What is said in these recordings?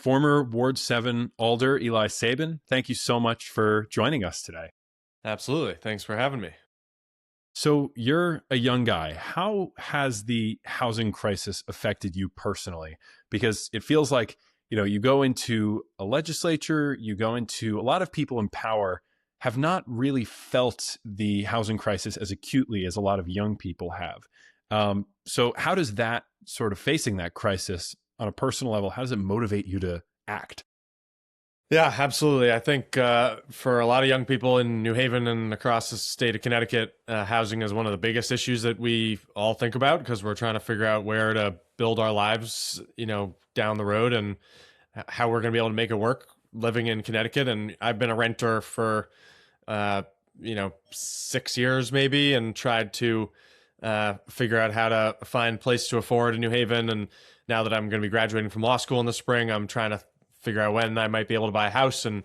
former Ward 7 Alder Eli Sabin. Thank you so much for joining us today. Absolutely. Thanks for having me. So you're a young guy. How has the housing crisis affected you personally? Because it feels like, you go into a legislature, you go into a lot of people in power have not really felt the housing crisis as acutely as a lot of young people have. So how does that sort of facing that crisis on a personal level, how does it motivate you to act? Yeah, absolutely. I think for a lot of young people in New Haven and across the state of Connecticut, housing is one of the biggest issues that we all think about because we're trying to figure out where to build our lives, down the road and how we're going to be able to make it work living in Connecticut. And I've been a renter for, 6 years maybe and tried to figure out how to find a place to afford in New Haven. And now that I'm going to be graduating from law school in the spring, I'm trying to figure out when I might be able to buy a house and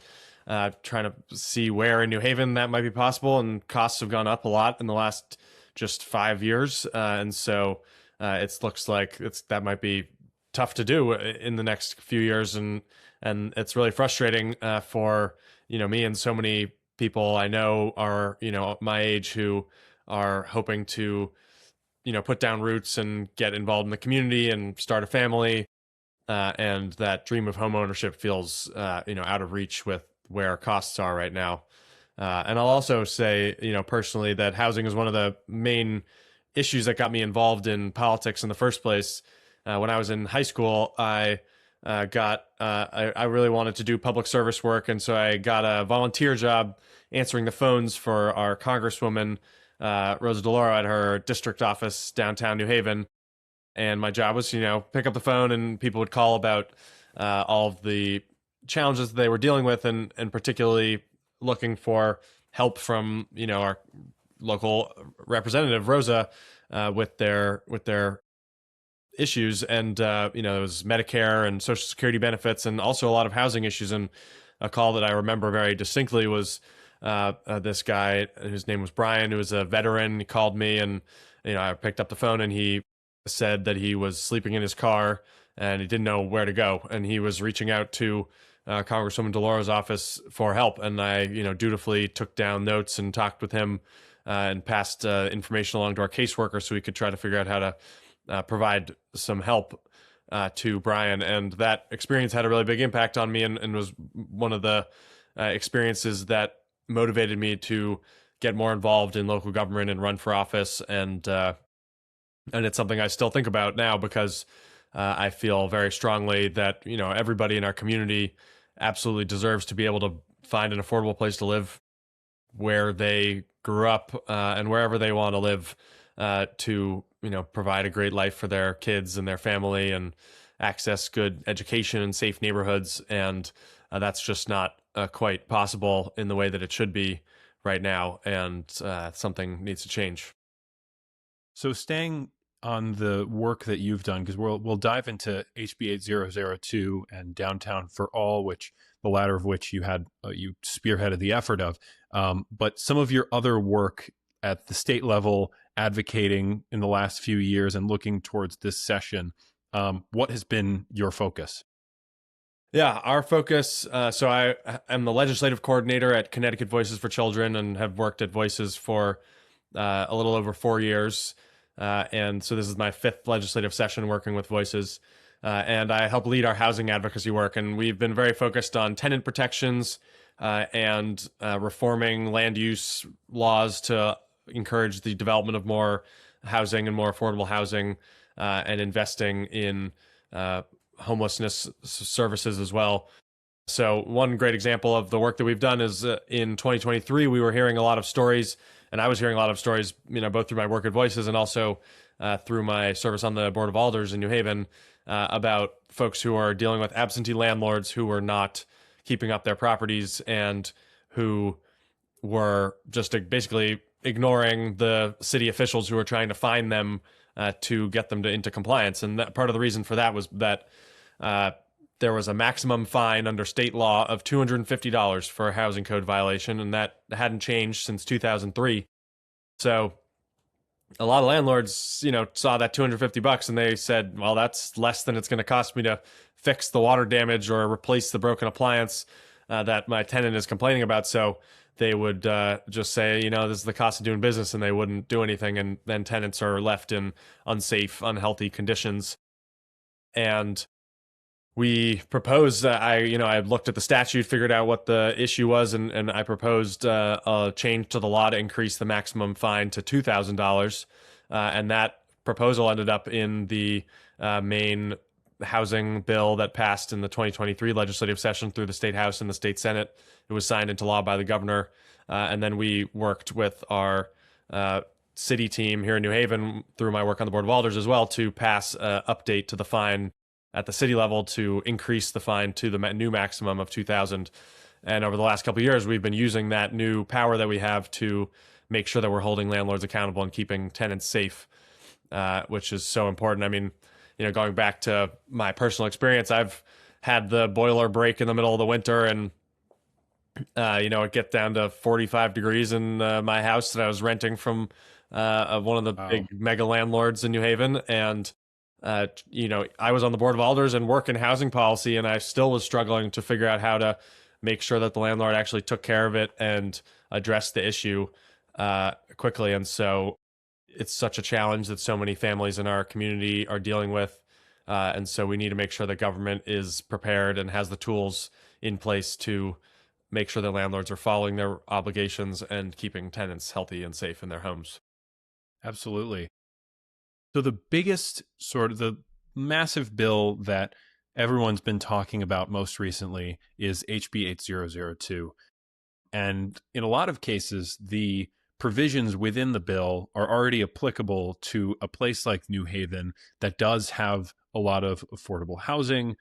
trying to see where in New Haven that might be possible. And costs have gone up a lot in the last just 5 years. And so it looks like that might be tough to do in the next few years. And it's really frustrating for, me and so many people I know are, my age who are hoping to, put down roots and get involved in the community and start a family. And that dream of home ownership feels, out of reach with where costs are right now. And I'll also say, personally, that housing is one of the main issues that got me involved in politics in the first place. When I was in high school, I really wanted to do public service work, and so I got a volunteer job answering the phones for our Congresswoman Rosa DeLauro at her district office downtown New Haven. And my job was, pick up the phone and people would call about all of the challenges they were dealing with and particularly looking for help from, our local representative, Rosa, with their issues. And, it was Medicare and Social Security benefits and also a lot of housing issues. And a call that I remember very distinctly was this guy whose name was Brian, who was a veteran. He called me and, I picked up the phone and he said that he was sleeping in his car and he didn't know where to go. And he was reaching out to Congresswoman DeLauro's office for help. And I, dutifully took down notes and talked with him and passed information along to our caseworker so we could try to figure out how to provide some help to Brian. And that experience had a really big impact on me and was one of the experiences that motivated me to get more involved in local government and run for office. And it's something I still think about now because I feel very strongly that, everybody in our community absolutely deserves to be able to find an affordable place to live where they grew up and wherever they want to live to, provide a great life for their kids and their family and access good education and safe neighborhoods. And that's just not quite possible in the way that it should be right now. And something needs to change. So staying on the work that you've done, because we'll dive into HB 8002 and Downtown for All, which the latter of which you spearheaded the effort of. But some of your other work at the state level, advocating in the last few years and looking towards this session, what has been your focus? Yeah, our focus. So I am the legislative coordinator at Connecticut Voices for Children and have worked at Voices for a little over 4 years. And so this is my 5th legislative session working with Voices. And I help lead our housing advocacy work. And we've been very focused on tenant protections and reforming land use laws to encourage the development of more housing and more affordable housing and investing in homelessness services as well. So one great example of the work that we've done is in 2023, we were hearing a lot of stories, and I was hearing a lot of stories, both through my work at Voices and also through my service on the Board of Alders in New Haven, about folks who are dealing with absentee landlords who were not keeping up their properties and who were just basically ignoring the city officials who were trying to find them to get them into compliance. And that part of the reason for that was that there was a maximum fine under state law of $250 for a housing code violation, and that hadn't changed since 2003. So a lot of landlords, saw that $250 and they said, well, that's less than it's going to cost me to fix the water damage or replace the broken appliance that my tenant is complaining about. So they would just say, this is the cost of doing business, and they wouldn't do anything. And then tenants are left in unsafe, unhealthy conditions. And we proposed, I looked at the statute, figured out what the issue was, and I proposed a change to the law to increase the maximum fine to $2,000. And that proposal ended up in the main housing bill that passed in the 2023 legislative session through the state house and the state senate. It was signed into law by the governor. And then we worked with our city team here in New Haven through my work on the Board of Alders as well to pass an update to the fine at the city level to increase the fine to the new maximum of $2,000. And over the last couple of years, we've been using that new power that we have to make sure that we're holding landlords accountable and keeping tenants safe, which is so important. I mean, going back to my personal experience, I've had the boiler break in the middle of the winter, and it get down to 45 degrees in my house that I was renting from one of the big mega landlords in New Haven. And I was on the Board of Alders and work in housing policy, and I still was struggling to figure out how to make sure that the landlord actually took care of it and addressed the issue quickly. And so it's such a challenge that so many families in our community are dealing with. And so we need to make sure that government is prepared and has the tools in place to make sure that landlords are following their obligations and keeping tenants healthy and safe in their homes. Absolutely. So the massive bill that everyone's been talking about most recently is HB 8002. And in a lot of cases, the provisions within the bill are already applicable to a place like New Haven that does have a lot of affordable housing,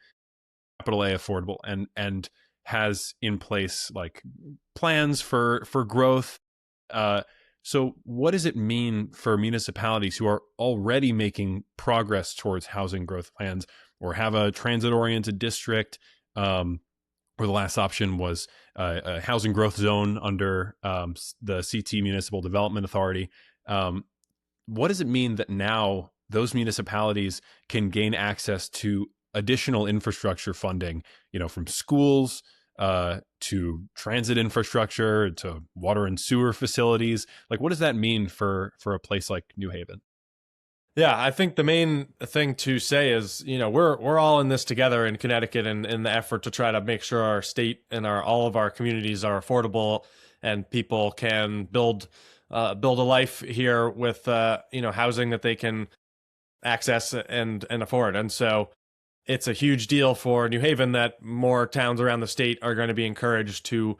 capital A affordable, and has in place like plans for growth. So what does it mean for municipalities who are already making progress towards housing growth plans or have a transit-oriented district, where the last option was a housing growth zone under the CT Municipal Development Authority? What does it mean that now those municipalities can gain access to additional infrastructure funding, from schools to transit infrastructure to water and sewer facilities? Like, what does that mean for a place like New Haven? Yeah, I think the main thing to say is, we're all in this together in Connecticut, and in the effort to try to make sure our state and all of our communities are affordable and people can build a life here with housing that they can access and afford. And so it's a huge deal for New Haven that more towns around the state are going to be encouraged to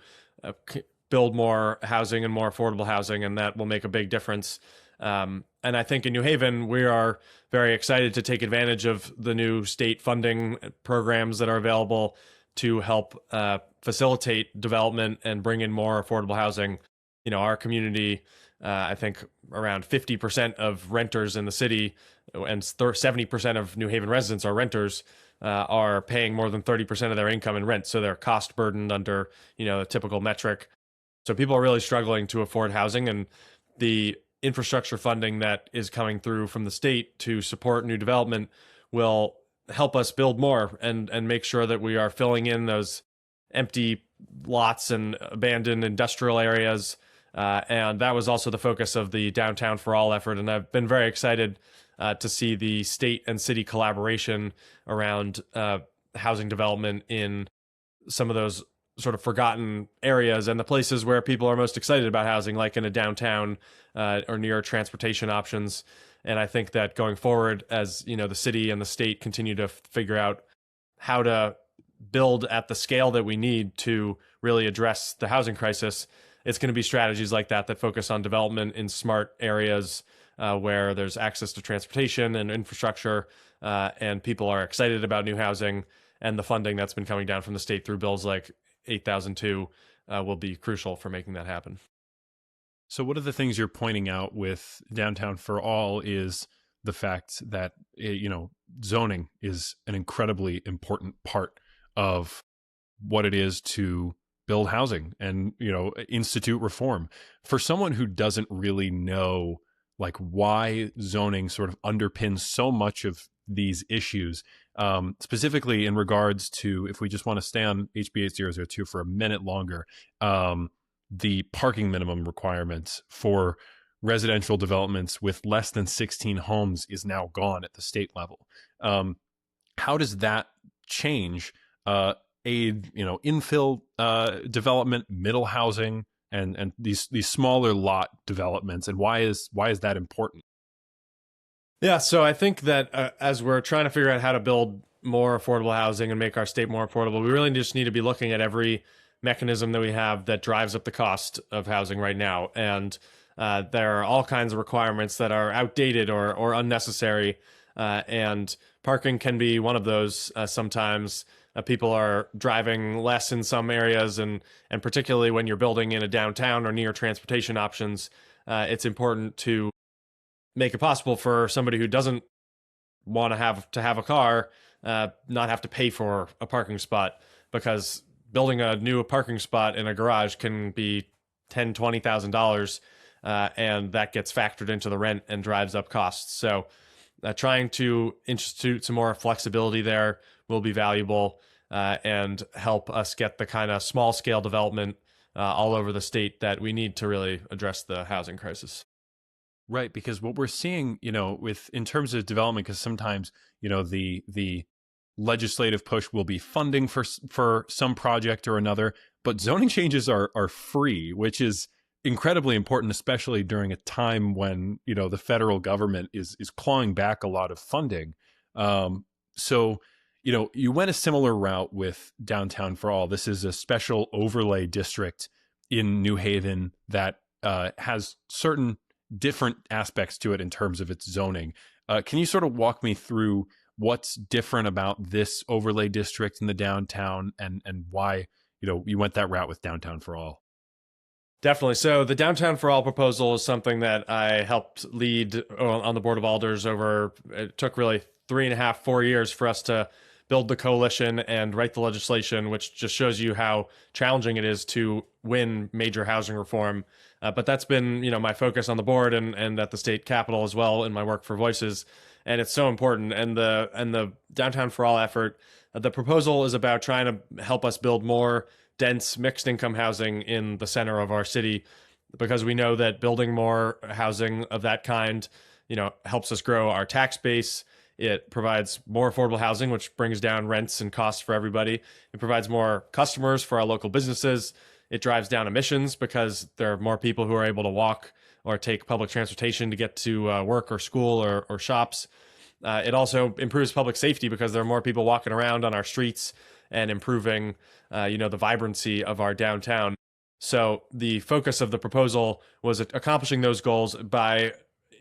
build more housing and more affordable housing, and that will make a big difference. And I think in New Haven, we are very excited to take advantage of the new state funding programs that are available to help facilitate development and bring in more affordable housing. Our community, I think around 50% of renters in the city and 70% of New Haven residents are renters, are paying more than 30% of their income in rent. So they're cost burdened under, a typical metric. So people are really struggling to afford housing, and the infrastructure funding that is coming through from the state to support new development will help us build more and make sure that we are filling in those empty lots and abandoned industrial areas. And that was also the focus of the Downtown for All effort. And I've been very excited to see the state and city collaboration around housing development in some of those sort of forgotten areas and the places where people are most excited about housing, like in a downtown or near transportation options. And I think that going forward, as the city and the state continue to figure out how to build at the scale that we need to really address the housing crisis, it's going to be strategies like that focus on development in smart areas where there's access to transportation and infrastructure, and people are excited about new housing, and the funding that's been coming down from the state through bills like 8002 will be crucial for making that happen. So one of the things you're pointing out with Downtown for All is the fact that, zoning is an incredibly important part of what it is to build housing and, institute reform. For someone who doesn't really know like why zoning sort of underpins so much of these issues, specifically in regards to, if we just want to stay on HB 8002 for a minute longer, the parking minimum requirements for residential developments with less than 16 homes is now gone at the state level. How does that change aid, infill development, middle housing, and these smaller lot developments, and why is that important? Yeah, so I think that as we're trying to figure out how to build more affordable housing and make our state more affordable, we really just need to be looking at every mechanism that we have that drives up the cost of housing right now. And there are all kinds of requirements that are outdated or unnecessary. And parking can be one of those. Sometimes people are driving less in some areas, and particularly when you're building in a downtown or near transportation options, it's important to make it possible for somebody who doesn't want to have a car not have to pay for a parking spot, because building a new parking spot in a garage can be $10,000-$20,000, and that gets factored into the rent and drives up costs. So trying to institute some more flexibility there will be valuable and help us get the kind of small scale development all over the state that we need to really address the housing crisis. Right, because what we're seeing, with in terms of development, because sometimes, the legislative push will be funding for some project or another, but zoning changes are free, which is incredibly important, especially during a time when, the federal government is clawing back a lot of funding. So, you went a similar route with Downtown for All. This is a special overlay district in New Haven that has certain different aspects to it in terms of its zoning. Can you sort of walk me through what's different about this overlay district in the downtown, and why you went that route with Downtown for All? Definitely. So the Downtown for All proposal is something that I helped lead on the Board of Alders over. It took really 3.5, 4 years for us to build the coalition and write the legislation, which just shows you how challenging it is to win major housing reform. But that's been, my focus on the board and at the state capitol as well in my work for Voices, and it's so important. And the Downtown for All effort, the proposal is about trying to help us build more dense mixed income housing in the center of our city, because we know that building more housing of that kind, helps us grow our tax base. It provides more affordable housing, which brings down rents and costs for everybody. It provides more customers for our local businesses. It drives down emissions because there are more people who are able to walk or take public transportation to get to work or school or shops. It also improves public safety because there are more people walking around on our streets and improving, the vibrancy of our downtown. So the focus of the proposal was accomplishing those goals by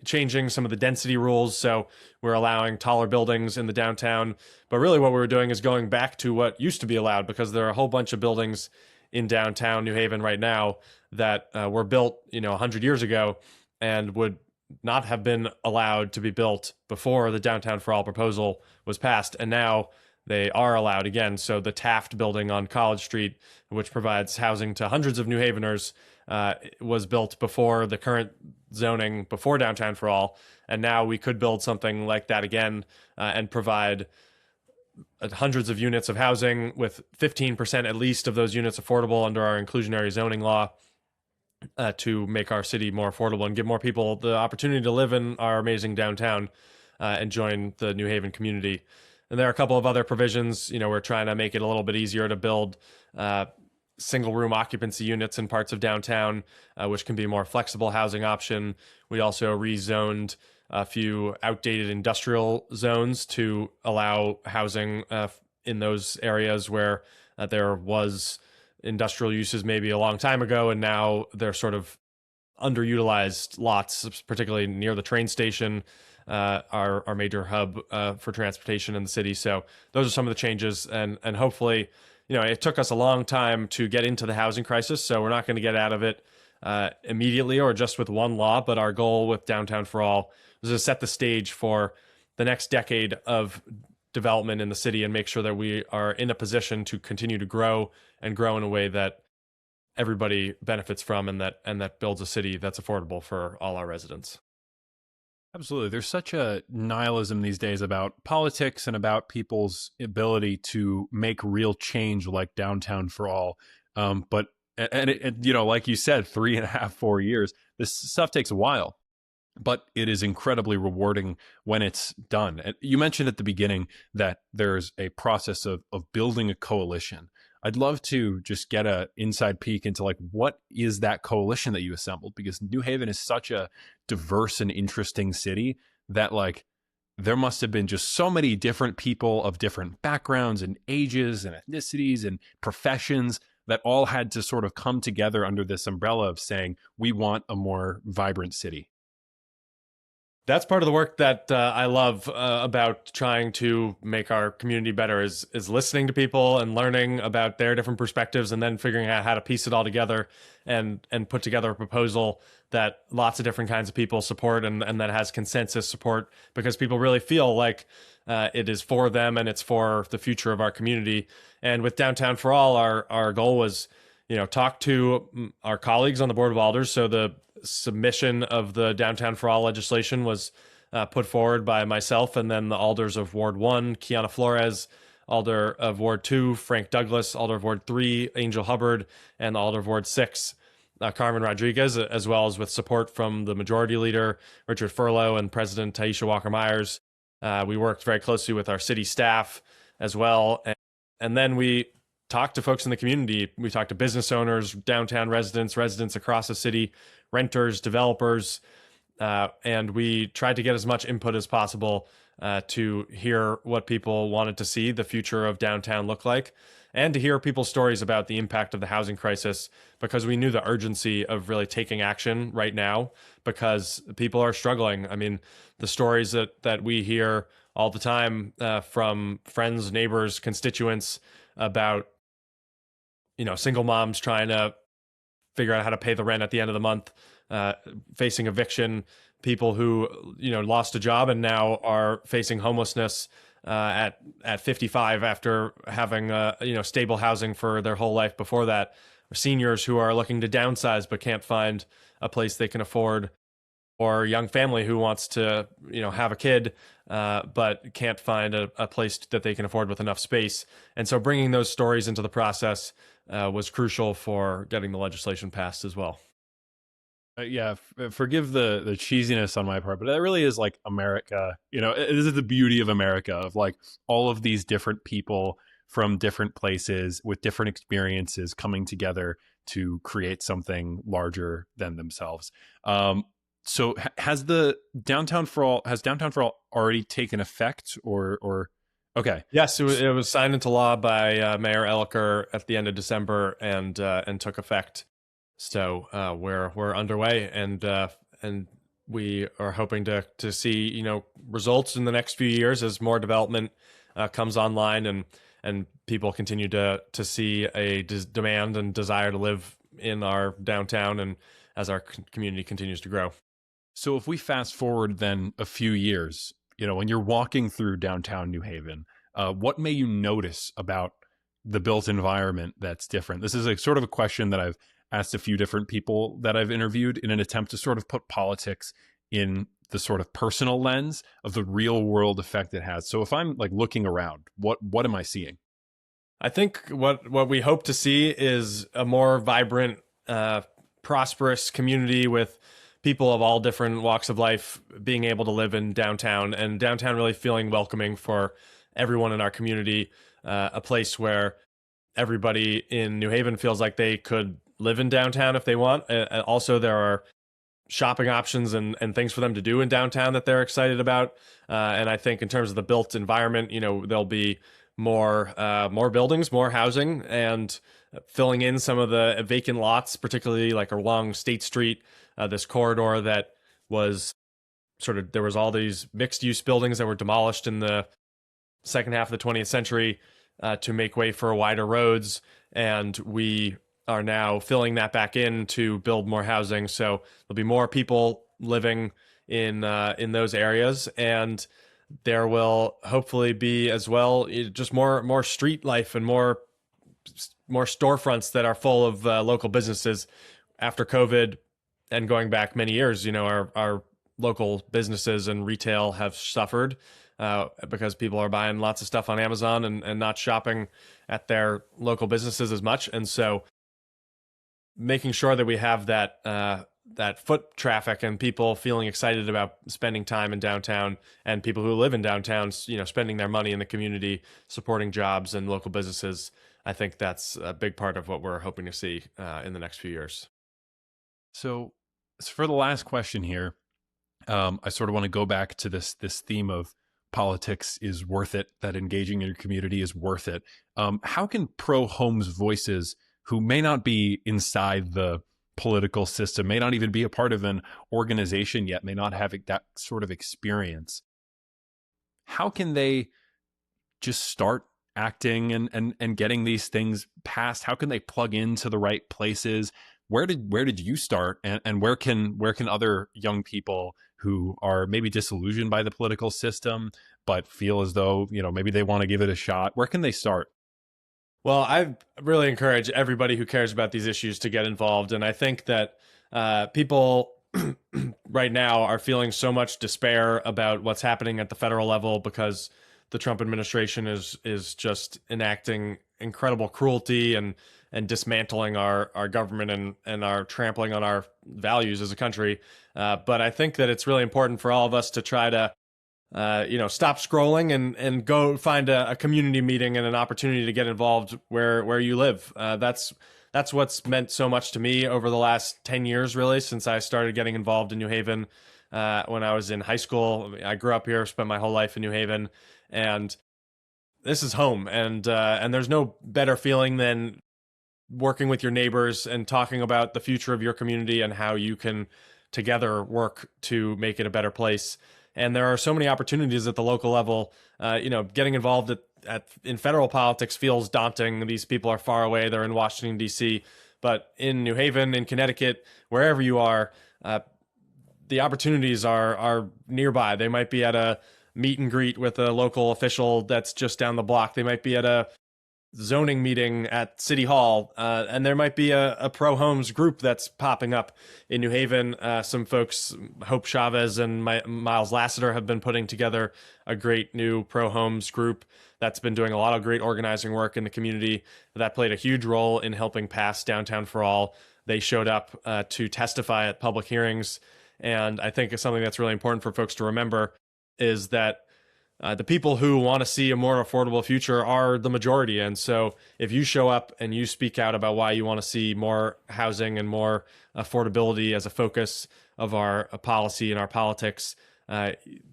changing some of the density rules. So we're allowing taller buildings in the downtown, but really what we were doing is going back to what used to be allowed, because there are a whole bunch of buildings in downtown New Haven right now that were built, 100 years ago and would not have been allowed to be built before the Downtown for All proposal was passed. And now they are allowed again. So the Taft building on College Street, which provides housing to hundreds of New Haveners, was built before the current zoning, before Downtown for All. And now we could build something like that again and provide hundreds of units of housing, with 15% at least of those units affordable under our inclusionary zoning law, to make our city more affordable and give more people the opportunity to live in our amazing downtown and join the New Haven community. And there are a couple of other provisions. We're trying to make it a little bit easier to build single room occupancy units in parts of downtown, which can be a more flexible housing option. We also rezoned a few outdated industrial zones to allow housing in those areas where there was industrial uses maybe a long time ago, and now they're sort of underutilized lots, particularly near the train station, our major hub for transportation in the city. So those are some of the changes, and hopefully, it took us a long time to get into the housing crisis, so we're not going to get out of it immediately or just with one law. But our goal with Downtown for All was to set the stage for the next decade of development in the city and make sure that we are in a position to continue to grow and grow in a way that everybody benefits from, and that builds a city that's affordable for all our residents. Absolutely. There's such a nihilism these days about politics and about people's ability to make real change, like Downtown for All. But like you said, 3.5, 4 years. This stuff takes a while, but it is incredibly rewarding when it's done. And you mentioned at the beginning that there's a process of building a coalition. I'd love to just get a inside peek into like what is that coalition that you assembled, because New Haven is such a diverse and interesting city that like there must have been just so many different people of different backgrounds and ages and ethnicities and professions that all had to sort of come together under this umbrella of saying we want a more vibrant city. That's part of the work that I love about trying to make our community better is listening to people and learning about their different perspectives, and then figuring out how to piece it all together and put together a proposal that lots of different kinds of people support, and that has consensus support, because people really feel like it is for them and it's for the future of our community. And with Downtown for All, our goal was, talk to our colleagues on the Board of Alders. So the submission of the Downtown for All legislation was put forward by myself, and then the alders of Ward 1, Kiana Flores, alder of Ward 2, Frank Douglas, alder of Ward 3, Angel Hubbard, and the alder of Ward 6, Carmen Rodriguez, as well as with support from the majority leader, Richard Furlow, and President Taisha Walker-Myers. We worked very closely with our city staff as well. And then we talked to folks in the community. We talked to business owners, downtown residents across the city, renters, developers, and we tried to get as much input as possible to hear what people wanted to see the future of downtown look like, and to hear people's stories about the impact of the housing crisis, because we knew the urgency of really taking action right now, because people are struggling. I mean, the stories that we hear all the time from friends, neighbors, constituents about, single moms trying to figure out how to pay the rent at the end of the month, facing eviction, people who lost a job and now are facing homelessness at 55 after having stable housing for their whole life before that, or seniors who are looking to downsize but can't find a place they can afford, or a young family who wants to have a kid but can't find a place that they can afford with enough space. And so bringing those stories into the process was crucial for getting the legislation passed as well. Forgive the cheesiness on my part, but that really is like America. This is the beauty of America, of like all of these different people from different places with different experiences coming together to create something larger than themselves. So has the Downtown for All already taken effect, or okay? Yes, it was signed into law by Mayor Elicker at the end of December and took effect. So we're underway, and we are hoping to see results in the next few years as more development comes online, and people continue to see a demand and desire to live in our downtown, and as our community continues to grow. So if we fast forward then a few years, when you're walking through downtown New Haven, what may you notice about the built environment that's different? This is a sort of a question that I've asked a few different people that I've interviewed in an attempt to sort of put politics in the sort of personal lens of the real world effect it has. So if I'm like looking around, what am I seeing? I think what we hope to see is a more vibrant, prosperous community with people of all different walks of life being able to live in downtown, and downtown really feeling welcoming for everyone in our community, a place where everybody in New Haven feels like they could live in downtown if they want. Also, there are shopping options and things for them to do in downtown that they're excited about. And I think in terms of the built environment, there'll be more buildings, more housing, and filling in some of the vacant lots, particularly like along State Street, this corridor that was there was all these mixed use buildings that were demolished in the second half of the 20th century to make way for wider roads. And we are now filling that back in to build more housing. So there'll be more people living in those areas, and there will hopefully be as well just more street life and more storefronts that are full of local businesses. After COVID and going back many years, our local businesses and retail have suffered because people are buying lots of stuff on Amazon and not shopping at their local businesses as much. And so making sure that we have that foot traffic and people feeling excited about spending time in downtown, and people who live in downtown, spending their money in the community, supporting jobs and local businesses. I think that's a big part of what we're hoping to see in the next few years. So, for the last question here, I sort of want to go back to this theme of politics is worth it, that engaging in your community is worth it. How can pro homes voices who may not be inside the political system, may not even be a part of an organization yet, may not have that sort of experience, how can they just start acting and getting these things passed? How can they plug into the right places? Where did you start, and where can other young people who are maybe disillusioned by the political system but feel as though maybe they want to give it a shot, where can they start? Well, I really encourage everybody who cares about these issues to get involved. And I think that people right now are feeling so much despair about what's happening at the federal level because the Trump administration is just enacting incredible cruelty and dismantling our government and are trampling on our values as a country. But I think that it's really important for all of us to try to stop scrolling and go find a community meeting and an opportunity to get involved where you live. That's what's meant so much to me over the last 10 years, really, since I started getting involved in New Haven when I was in high school. I grew up here, spent my whole life in New Haven, and this is home. And there's no better feeling than working with your neighbors and talking about the future of your community and how you can together work to make it a better place. And there are so many opportunities at the local level. Getting involved in federal politics feels daunting. These people are far away. They're in Washington, D.C. But in New Haven, in Connecticut, wherever you are, the opportunities are nearby. They might be at a meet and greet with a local official that's just down the block. They might be at a zoning meeting at City Hall, and there might be a pro homes group that's popping up in New Haven. Some folks, Hope Chavez and Miles Lassiter, have been putting together a great new pro homes group that's been doing a lot of great organizing work in the community. That played a huge role in helping pass Downtown for All. They showed up to testify at public hearings, and I think something that's really important for folks to remember is that the people who want to see a more affordable future are the majority. And so if you show up and you speak out about why you want to see more housing and more affordability as a focus of our policy and our politics,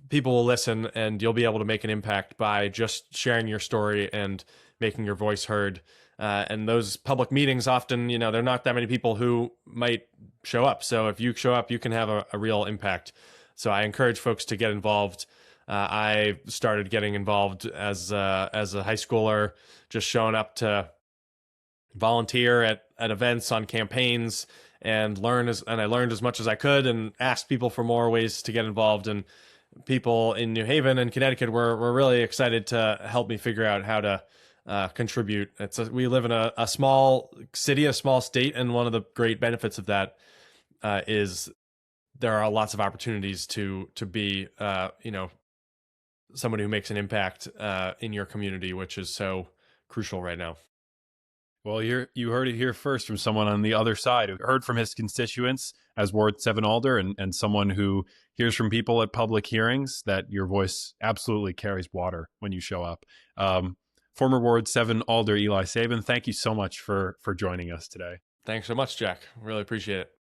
people will listen, and you'll be able to make an impact by just sharing your story and making your voice heard. And those public meetings often, there are not that many people who might show up. So if you show up, you can have a real impact. So I encourage folks to get involved. I started getting involved as a high schooler, just showing up to volunteer at events on campaigns and I learned as much as I could and asked people for more ways to get involved. And people in New Haven and Connecticut were really excited to help me figure out how to contribute. We live in a small city, a small state, and one of the great benefits of that is there are lots of opportunities to be somebody who makes an impact in your community, which is so crucial right now. Well, you heard it here first from someone on the other side who heard from his constituents as Ward 7 Alder, and someone who hears from people at public hearings that your voice absolutely carries water when you show up. Former Ward 7 Alder Eli Sabin, thank you so much for joining us today. Thanks so much, Jack. Really appreciate it.